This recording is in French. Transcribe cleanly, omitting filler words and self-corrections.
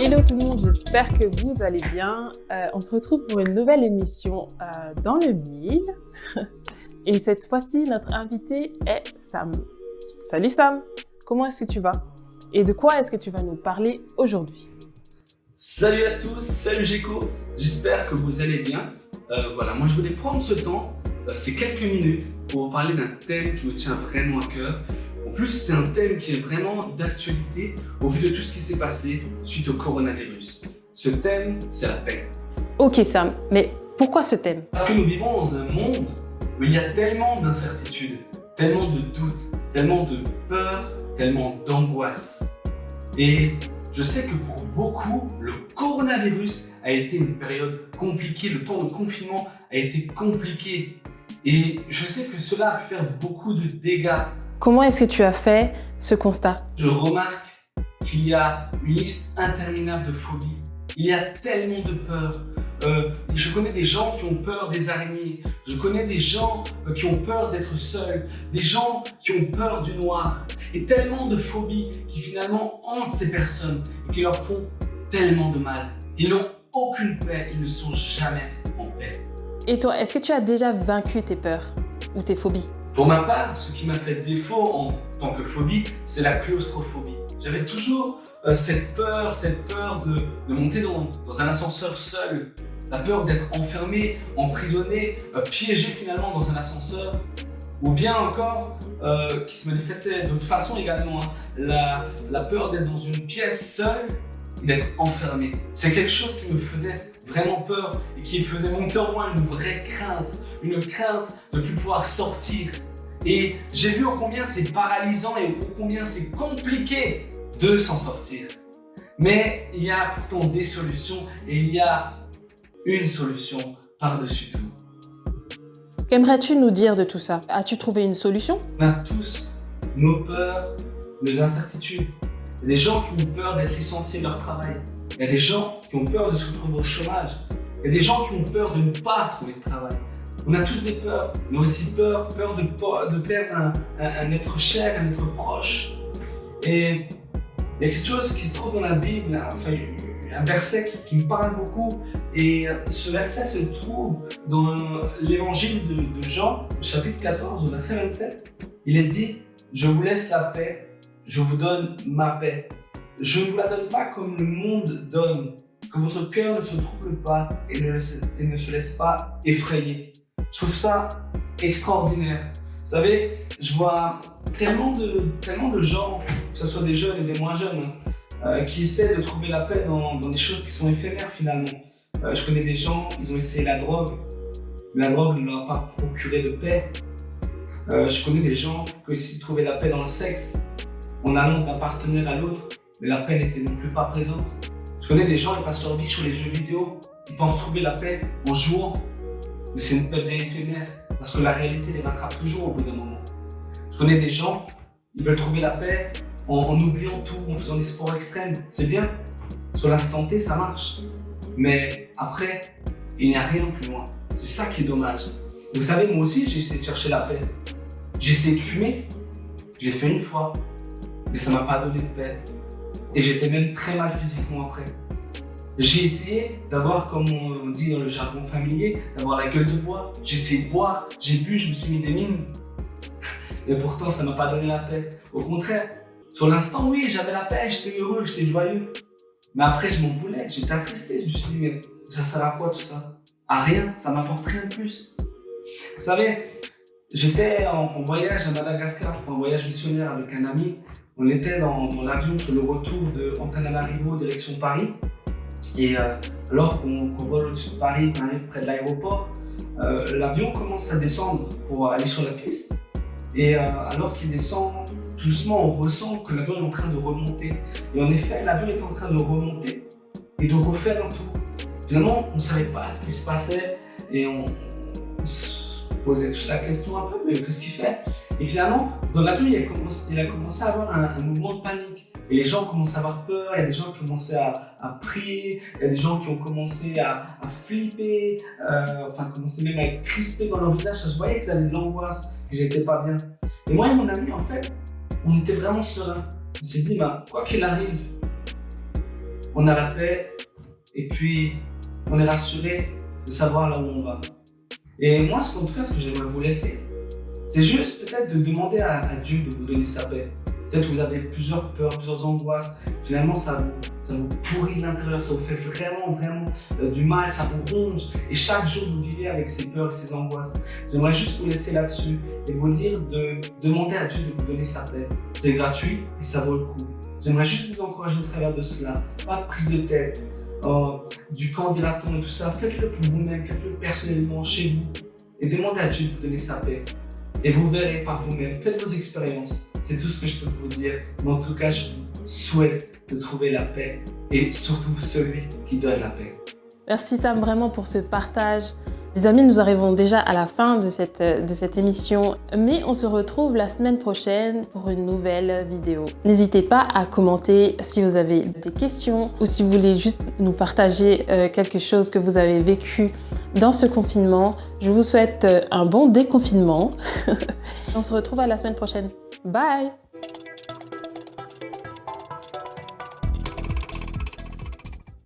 Hello tout le monde, j'espère que vous allez bien. On se retrouve pour une nouvelle émission dans le mille. Et cette fois-ci, notre invité est Sam. Salut Sam, comment est-ce que tu vas? Et de quoi est-ce que tu vas nous parler aujourd'hui? Salut à tous, salut Géco, j'espère que vous allez bien. Moi je voulais prendre ce temps, ces quelques minutes, pour vous parler d'un thème qui me tient vraiment à cœur. En plus, c'est un thème qui est vraiment d'actualité au vu de tout ce qui s'est passé suite au coronavirus. Ce thème, c'est la paix. Ok Sam, mais pourquoi ce thème? Parce que nous vivons dans un monde où il y a tellement d'incertitudes, tellement de doutes, tellement de peur, tellement d'angoisse. Et je sais que pour beaucoup, le coronavirus a été une période compliquée, le temps de confinement a été compliqué. Et je sais que cela a pu faire beaucoup de dégâts. Comment est-ce que tu as fait ce constat? Je remarque qu'il y a une liste interminable de phobies. Il y a tellement de peurs. Je connais des gens qui ont peur des araignées. Je connais des gens qui ont peur d'être seuls. Des gens qui ont peur du noir. Et tellement de phobies qui finalement hantent ces personnes et qui leur font tellement de mal. Ils n'ont aucune paix. Ils ne sont jamais en paix. Et toi, est-ce que tu as déjà vaincu tes peurs ou tes phobies? Pour ma part, ce qui m'a fait défaut en tant que phobie, c'est la claustrophobie. J'avais toujours cette peur de monter dans un ascenseur seul, la peur d'être enfermé, emprisonné, piégé finalement dans un ascenseur, ou bien encore, qui se manifestait d'autres façons également, la peur d'être dans une pièce seule et d'être enfermé. C'est quelque chose qui me faisait vraiment peur et qui faisait monter en moi une vraie crainte, une crainte de ne plus pouvoir sortir. Et j'ai vu combien c'est paralysant et combien c'est compliqué de s'en sortir. Mais il y a pourtant des solutions et il y a une solution par-dessus tout. Qu'aimerais-tu nous dire de tout ça? As-tu trouvé une solution? On a tous nos peurs, nos incertitudes. Il y a des gens qui ont peur d'être licenciés de leur travail. Il y a des gens qui ont peur de se retrouver au chômage. Il y a des gens qui ont peur de ne pas trouver de travail. On a tous des peurs, mais aussi peur de perdre un être cher, un être proche. Et il y a quelque chose qui se trouve dans la Bible, un verset qui me parle beaucoup. Et ce verset se trouve dans l'évangile de Jean, chapitre 14, au verset 27. Il est dit « Je vous laisse la paix, je vous donne ma paix. Je ne vous la donne pas comme le monde donne, que votre cœur ne se trouble pas et ne se laisse pas effrayer. » Je trouve ça extraordinaire. Vous savez, je vois tellement de gens, que ce soit des jeunes et des moins jeunes, qui essaient de trouver la paix dans des choses qui sont éphémères finalement. Je connais des gens, ils ont essayé la drogue, mais la drogue ne leur a pas procuré de paix. Je connais des gens qui ont essayé de trouver la paix dans le sexe, en allant d'un partenaire à l'autre, mais la paix n'était non plus pas présente. Je connais des gens, ils passent leur vie sur les jeux vidéo, ils pensent trouver la paix en jouant, mais c'est une paix bien éphémère, parce que la réalité les rattrape toujours au bout d'un moment. Je connais des gens, ils veulent trouver la paix en oubliant tout, en faisant des sports extrêmes. C'est bien, sur l'instant T, ça marche. Mais après, il n'y a rien plus loin. C'est ça qui est dommage. Vous savez, moi aussi, j'ai essayé de chercher la paix. J'ai essayé de fumer, je l'ai fait une fois, mais ça ne m'a pas donné de paix. Et j'étais même très mal physiquement après. J'ai essayé d'avoir, comme on dit dans le jargon familier, d'avoir la gueule de bois. J'ai essayé de boire, j'ai bu, je me suis mis des mines. Mais pourtant, ça ne m'a pas donné la paix. Au contraire, sur l'instant, oui, j'avais la paix, j'étais heureux, j'étais joyeux. Mais après, je m'en voulais, j'étais attristé. Je me suis dit, mais ça sert à quoi tout ça? À rien, ça m'apporte rien de plus. Vous savez, j'étais en voyage à Madagascar pour un voyage missionnaire avec un ami. On était dans l'avion sur le retour de Antananarivo direction Paris. Et alors qu'on vole au-dessus de Paris, qu'on arrive près de l'aéroport, l'avion commence à descendre pour aller sur la piste. Et alors qu'il descend doucement, on ressent que l'avion est en train de remonter. Et en effet, l'avion est en train de remonter et de refaire un tour. Finalement, on ne savait pas ce qui se passait et on se posait tous la question un peu, mais qu'est-ce qu'il fait? Et finalement, dans l'avion, il a commencé à avoir un mouvement de panique. Et les gens ont commencé à avoir peur, il y a des gens qui ont commencé à prier, il y a des gens qui ont commencé à flipper, commencé même à être crispés dans leur visage. Ça se voyait qu'ils avaient de l'angoisse, qu'ils n'étaient pas bien. Et moi et mon ami, en fait, on était vraiment serein. On s'est dit, bah, quoi qu'il arrive, on a la paix et puis on est rassuré de savoir là où on va. Et moi, en tout cas, ce que j'aimerais vous laisser, c'est juste peut-être de demander à Dieu de vous donner sa paix. Peut-être que vous avez plusieurs peurs, plusieurs angoisses. Finalement, ça vous pourrit l'intérieur, ça vous fait vraiment du mal, ça vous ronge. Et chaque jour, vous vivez avec ces peurs et ces angoisses. J'aimerais juste vous laisser là-dessus et vous dire de demander à Dieu de vous donner sa paix. C'est gratuit et ça vaut le coup. J'aimerais juste vous encourager au travers de cela. Pas de prise de tête, du quand dira-t-on et tout ça. Faites-le pour vous-même, faites-le personnellement chez vous. Et demandez à Dieu de vous donner sa paix. Et vous verrez par vous-même. Faites vos expériences. C'est tout ce que je peux vous dire. Mais en tout cas, je vous souhaite de trouver la paix et surtout celui qui donne la paix. Merci Sam vraiment pour ce partage. Les amis, nous arrivons déjà à la fin de cette émission, mais on se retrouve la semaine prochaine pour une nouvelle vidéo. N'hésitez pas à commenter si vous avez des questions ou si vous voulez juste nous partager quelque chose que vous avez vécu dans ce confinement. Je vous souhaite un bon déconfinement. On se retrouve à la semaine prochaine. Bye!